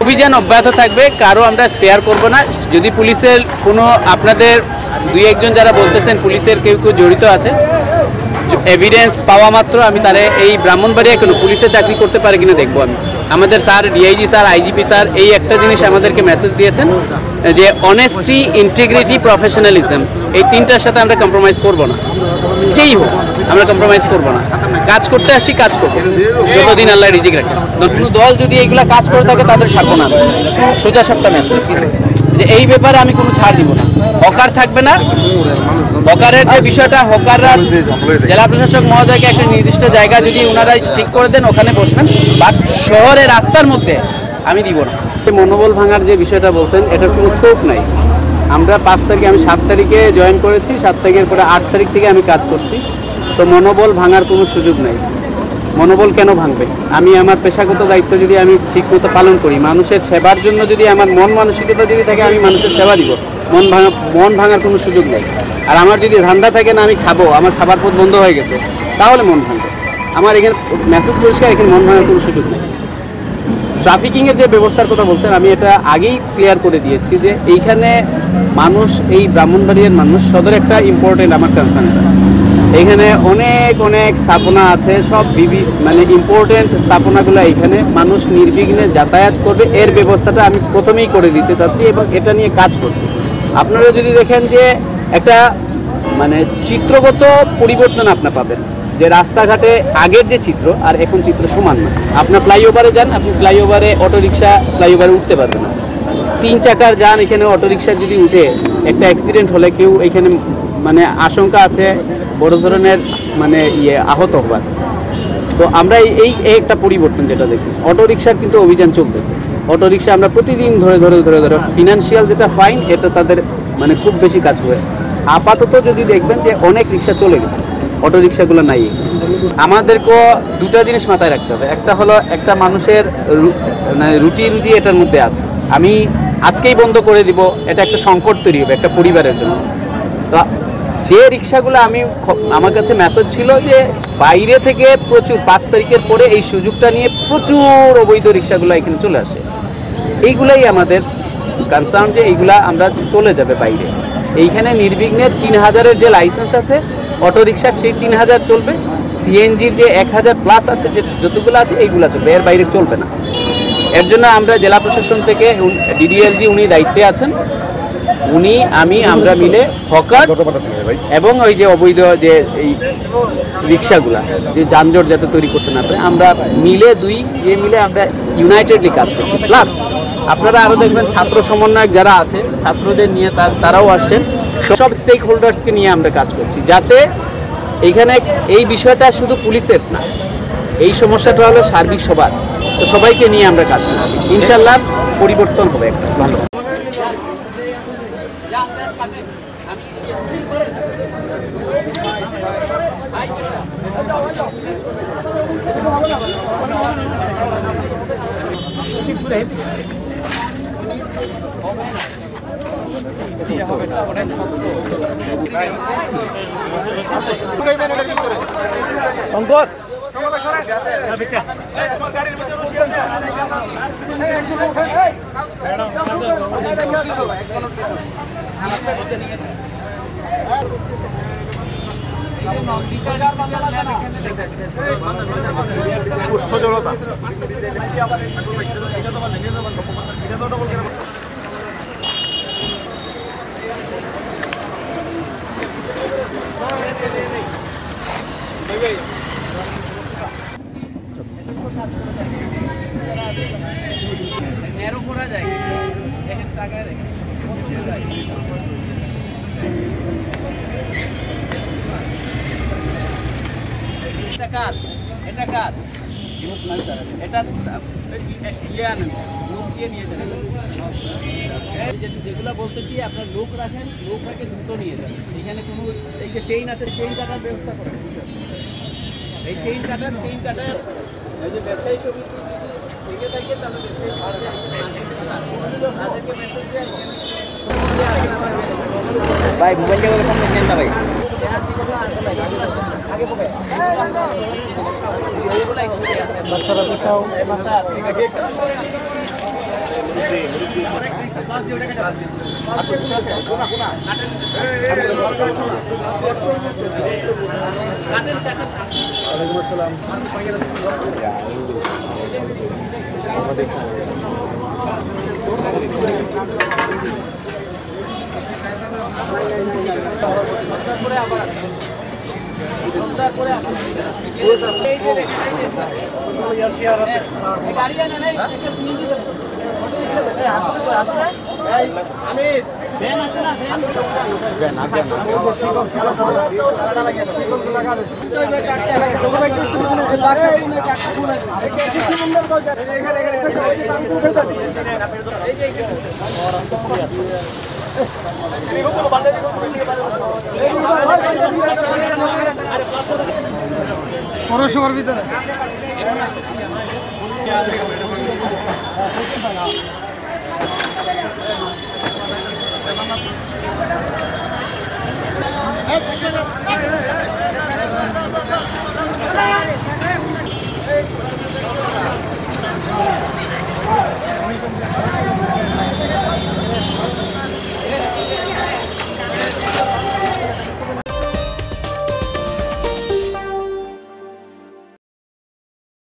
অভিযান অব্যাহত থাকবে, কারো আমরা স্পেয়ার করব না। যদি পুলিশের কোনো আপনাদের দুই একজন যারা বলতেছেন পুলিশের কেউ কেউ জড়িত আছে, এভিডেন্স পাওয়া মাত্র আমি তারা এই ব্রাহ্মণবাড়িয়া কেন পুলিশে চাকরি করতে পারে কিনা দেখবো আমি। আমাদের sir DIG sir IGP sir এই একটা জিনিস আমাদেরকে মেসেজ দিয়েছেন যে অনেস্টি, ইন্টিগ্রিটি, প্রফেশনালিজম, এই তিনটার সাথে আমরা কম্প্রোমাইজ করব না। যেই হোক আমরা কম্প্রোমাইজ করব না, কাজ করতে আসি, কাজ করবো যতদিন আল্লাহ রিজিক রাখে। কোনো দল যদি এইগুলা কাজ করে থাকে তাদের ছাড়বো না, সোজা সাপটা মেসেজ যে এই ব্যাপারে আমি কোনো ছাড় দিব না। হকার থাকবে না, হকারের যে বিষয়টা, হকাররা জেলা প্রশাসক মহোদয়কে একটা নির্দিষ্ট জায়গা যদি ওনারা ঠিক করে দেন ওখানে বসবেন, বাট শহরে রাস্তার মধ্যে আমি দিব না। মনোবল ভাঙার যে বিষয়টা বলছেন এটার কোনো স্কোপ নাই। আমরা 5 তারিখে, আমি 7 তারিখে জয়েন করেছি, 7 তারিখের পরে 8 তারিখ থেকে আমি কাজ করছি, তো মনোবল ভাঙার কোনো সুযোগ নাই। মনোবল কেন ভাঙবে? আমি আমার পেশাগত দায়িত্ব যদি আমি ঠিকমতো পালন করি, মানুষের সেবার জন্য যদি আমার মন মানসিকতা যদি থাকে আমি মানুষের সেবা দিব, মন ভাঙার কোনো সুযোগ নেই। আর আমার যদি ধান্দা থাকে না আমি খাবো, আমার খাবার পথ বন্ধ হয়ে গেছে, তাহলে মন ভাঙবে। আমার এখানে মেসেজ পরিষ্কার, এখানে মন ভাঙার কোনো সুযোগ নেই। ট্রাফিকিংয়ের যে ব্যবস্থার কথা বলছেন আমি এটা আগেই ক্লিয়ার করে দিয়েছি যে এইখানে মানুষ, এই ব্রাহ্মণবাড়িয়ার মানুষ সদর একটা ইম্পর্টেন্ট আমার কনসার্নটা। এইখানে অনেক অনেক স্থাপনা আছে, সব মানে ইম্পর্টেন্ট স্থাপনাগুলো এইখানে মানুষ নির্বিঘ্নে যাতায়াত করবে, এর ব্যবস্থাটা আমি প্রথমেই করে দিতে চাচ্ছি এবং এটা নিয়ে কাজ করছি। আপনারা যদি দেখেন যে একটা মানে চিত্রগত পরিবর্তন আপনারা পাবেন, যে রাস্তাঘাটে আগের যে চিত্র আর এখন চিত্র সমান না। আপনার ফ্লাইওভারে যান, আপনি ফ্লাইওভারে অটোরিকশা ফ্লাইওভারে উঠতে পারবেন না। 3 চাকার যান, এখানে অটোরিকশা যদি উঠে একটা অ্যাক্সিডেন্ট হলে কেউ এখানে মানে আশঙ্কা আছে বড় ধরনের মানে আহত হবার। তো আমরা এই একটা পরিবর্তন যেটা দেখতেছি, অটোরিকশার কিন্তু অভিযান চলতেছে। অটোরিকশা আমরা প্রতিদিন ধরে ফিনান্সিয়াল যেটা ফাইন এটা তাদের মানে খুব বেশি কাজ করে। আপাতত যদি দেখবেন যে অনেক রিক্সা চলে গেছে, অটো রিক্সাগুলো নাই। আমাদেরকেও দুটা জিনিস মাথায় রাখতে হবে। একটা হলো একটা মানুষের রুটি এটার মধ্যে আছে, আমি আজকেই বন্ধ করে দিব, এটা একটা সংকট তৈরি হবে একটা পরিবারের জন্য। তো যে রিক্সাগুলো আমার কাছে মেসেজ ছিল যে বাইরে থেকে প্রচুর 5 তারিখের পরে এই সুযোগটা নিয়ে প্রচুর অবৈধ রিক্সাগুলো এখানে চলে আসে। এইগুলাই আমাদের কনসার্ন যে এইগুলা আমরা চলে যাবে বাইরে। এইখানে নির্বিঘ্নে 3000-এর যে লাইসেন্স আছে অটো রিক্সার, সেই 3000 চলবে। সিএনজির যে 1000+ আছে, যে যতগুলো আছে এইগুলা চলবে, এর বাইরে চলবে না। এর জন্য আমরা জেলা প্রশাসন থেকে ডিডিএলজি উনি দায়িত্বে আছেন, আমরা মিলে হকার এবং ওই যে অবৈধ যে এই রিক্সাগুলা যে যানজট যাতে তৈরি করতে না পারে, আমরা মিলে মিলে আমরা ইউনাইটেডলি কাজ করছি। প্লাস আপনারা আরও দেখবেন ছাত্র সমন্বয়ক যারা আছে, ছাত্রদের নিয়ে তারাও আসছেন, সব স্টেক হোল্ডার্সকে নিয়ে আমরা কাজ করছি, যাতে এইখানে এই বিষয়টা শুধু পুলিশের না, এই সমস্যাটা হলো সার্বিক সবার। তো সবাইকে নিয়ে আমরা কাজ করছি, ইনশাল্লাহ পরিবর্তন হবে একটা ভালো। শঙ্কর সজলতা নেরো করা যায়, দেখেন টাকা দেখেন এটা কাজ, এটা কাজ এটা লোক দিয়ে নিয়ে যাবেন। যেগুলো বলতেছি আপনার লোক রাখেন, লোক রাখে দ্রুত নিয়ে যাবেন। এখানে কোনো এই যে চেইন আছে, চেইন কাটার ব্যবস্থা করেন। এই চেইন কাটার এই যে ব্যবসায়ী সমিতি থেকে থাকে, তাহলে তাদেরকে মেসেজ দেয় ভাই মোবাইল দিয়ে সামনে নেন না ভাই। বাচ্চারা পিছাও। পৌরসভার ভিতরে